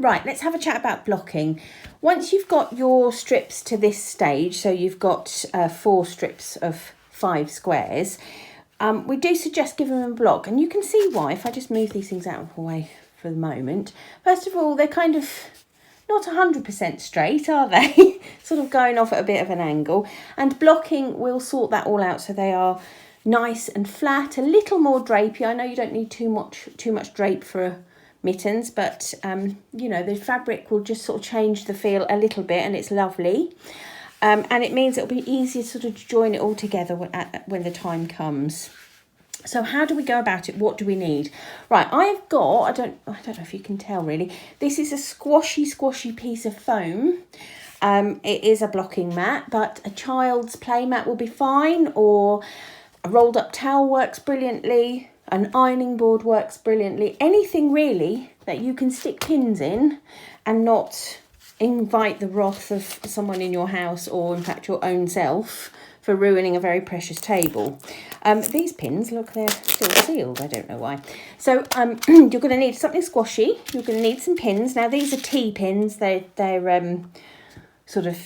Right, let's have a chat about blocking. Once you've got your strips to this stage, so you've got 4 strips of 5 squares, we do suggest giving them a block. And you can see why if I just move these things out of the way for the moment. First of all, they're kind of not 100% straight, are they? Sort of going off at a bit of an angle. And blocking will sort that all out so they are nice and flat, a little more drapey. I know you don't need too much drape for mittens, but you know, the fabric will just sort of change the feel a little bit, and it's lovely. And it means it'll be easier sort of to join it all together when the time comes. So how do we go about it? What do we need? Right, I've got, I don't know if you can tell really, this is a squashy piece of foam. It is a blocking mat, but a child's play mat will be fine, or a rolled up towel works brilliantly. An ironing board works brilliantly. Anything really that you can stick pins in and not invite the wrath of someone in your house, or in fact your own self, for ruining a very precious table. These pins, look, they're still sealed. I don't know why. So you're going to need something squashy. You're going to need some pins. Now these are T-pins. They're sort of,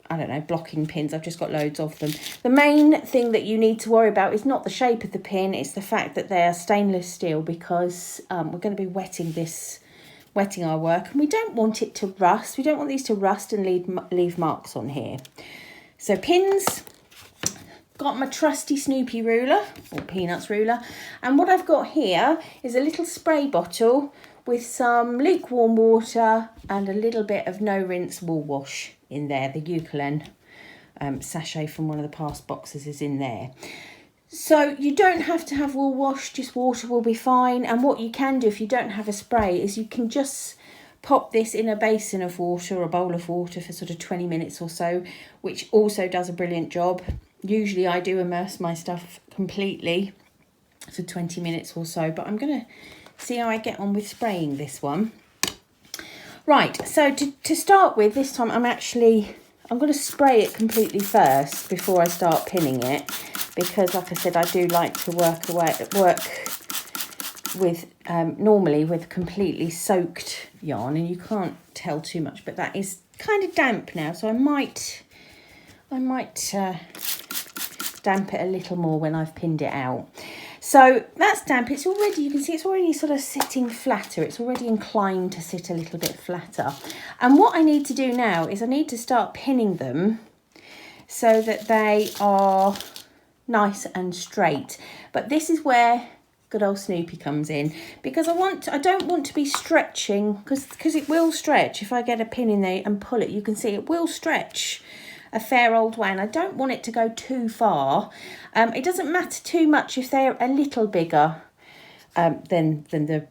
I don't know, blocking pins. I've just got loads of them. The main thing that you need to worry about is not the shape of the pin. It's the fact that they are stainless steel, because we're going to be wetting our work, and we don't want it to rust. We don't want these to rust and leave marks on here. So pins, got my trusty Snoopy ruler, or Peanuts ruler, and what I've got here is a little spray bottle with some lukewarm water and a little bit of no rinse wool wash in there. The Eucalan sachet from one of the past boxes is in there. So you don't have to have wool wash, just water will be fine. And what you can do if you don't have a spray is you can just pop this in a basin of water or a bowl of water for sort of 20 minutes or so, which also does a brilliant job. Usually I do immerse my stuff completely for 20 minutes or so, but I'm going to see how I get on with spraying this one. Right, so to start with, this time I'm going to spray it completely first before I start pinning it, because like I said, I do like to work with normally with completely soaked yarn, and you can't tell too much, but that is kind of damp now, so I might damp it a little more when I've pinned it out. So that's damp. It's already, you can see it's already sort of sitting flatter. It's already inclined to sit a little bit flatter. And what I need to do now is I need to start pinning them so that they are nice and straight. But this is where good old Snoopy comes in, because I don't want to be stretching, because it will stretch. If I get a pin in there and pull it, you can see it will stretch a fair old way, and I don't want it to go too far. It doesn't matter too much if they're a little bigger than the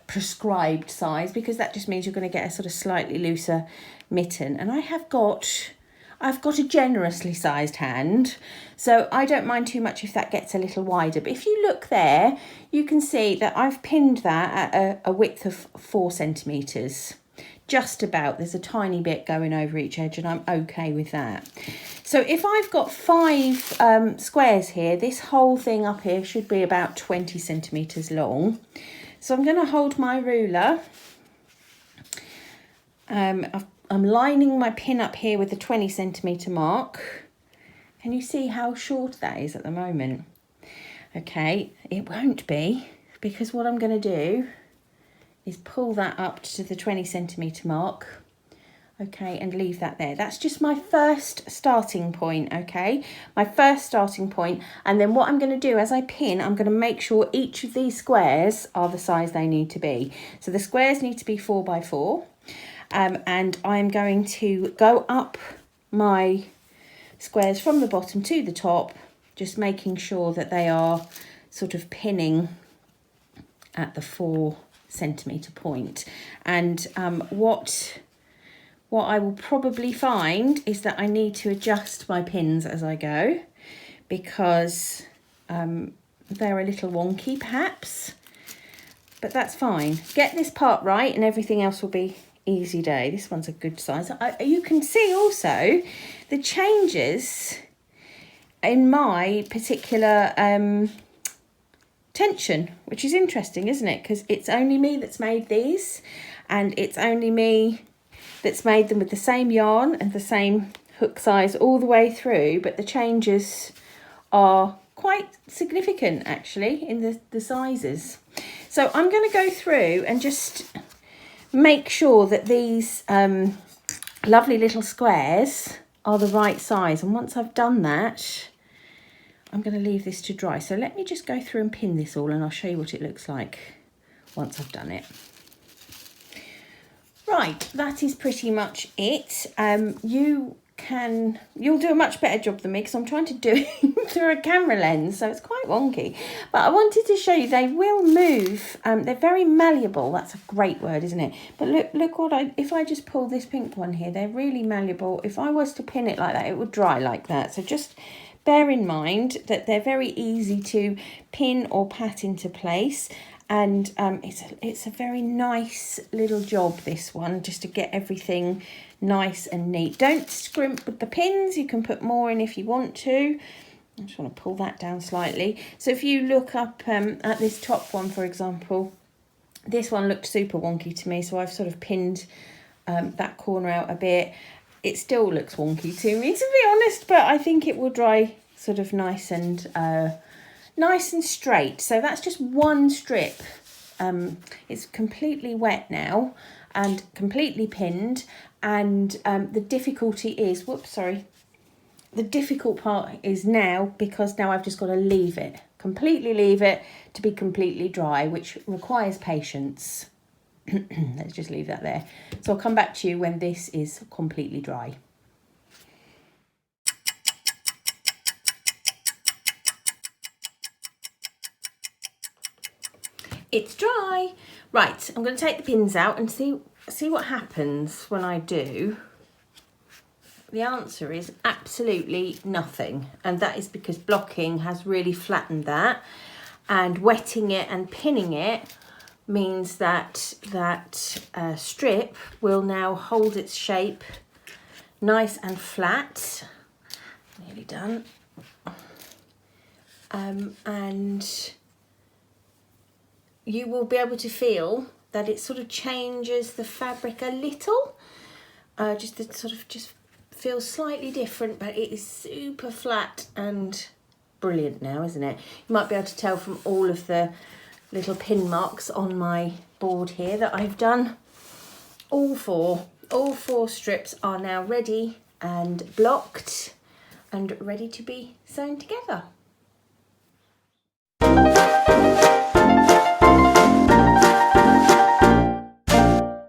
prescribed size, because that just means you're going to get a sort of slightly looser mitten. And I've got a generously sized hand, so I don't mind too much if that gets a little wider. But if you look there, you can see that I've pinned that at a width of 4 centimetres. Just about. There's a tiny bit going over each edge, and I'm okay with that. So if I've got 5 squares here, this whole thing up here should be about 20 centimetres long. So I'm going to hold my ruler. I'm lining my pin up here with the 20 centimetre mark. Can you see how short that is at the moment? Okay, it won't be, because what I'm going to do is pull that up to the 20 centimetre mark, okay, and leave that there. That's just my first starting point, okay, my first starting point. And then what I'm going to do as I pin, I'm going to make sure each of these squares are the size they need to be. So the squares need to be 4 by 4, and I'm going to go up my squares from the bottom to the top, just making sure that they are sort of pinning at the 4 centimetre point. And what I will probably find is that I need to adjust my pins as I go, because they're a little wonky perhaps, but that's fine. Get this part right and everything else will be easy day. This one's a good size. You can see also the changes in my particular tension, which is interesting, isn't it? Because it's only me that's made these, and it's only me that's made them with the same yarn and the same hook size all the way through, but the changes are quite significant actually in the sizes. So I'm going to go through and just make sure that these lovely little squares are the right size, and once I've done that, I'm going to leave this to dry. So let me just go through and pin this all, and I'll show you what it looks like once I've done it. Right, that is pretty much it. You'll do a much better job than me, because I'm trying to do it through a camera lens, so it's quite wonky. But I wanted to show you, they will move. They're very malleable. That's a great word, isn't it? But look if I just pull this pink one here, they're really malleable. If I was to pin it like that, it would dry like that. So just bear in mind that they're very easy to pin or pat into place. And it's a very nice little job, this one, just to get everything nice and neat. Don't scrimp with the pins. You can put more in if you want to. I just want to pull that down slightly. So if you look up at this top one, for example, this one looked super wonky to me, so I've sort of pinned that corner out a bit. It still looks wonky to me, to be honest, but I think it will dry sort of nice and straight. So that's just one strip. It's completely wet now and completely pinned, and the difficulty is, the difficult part is now, because now I've just got to completely leave it to be completely dry, which requires patience. Let's just leave that there. So I'll come back to you when this is completely dry. It's dry. Right, I'm going to take the pins out and see what happens when I do. The answer is absolutely nothing, and that is because blocking has really flattened that, and wetting it and pinning it means that strip will now hold its shape nice and flat. Nearly done. And you will be able to feel that it sort of changes the fabric a little. Just feels slightly different, but it is super flat and brilliant now, isn't it? You might be able to tell from all of the little pin marks on my board here that I've done. All four strips are now ready and blocked and ready to be sewn together.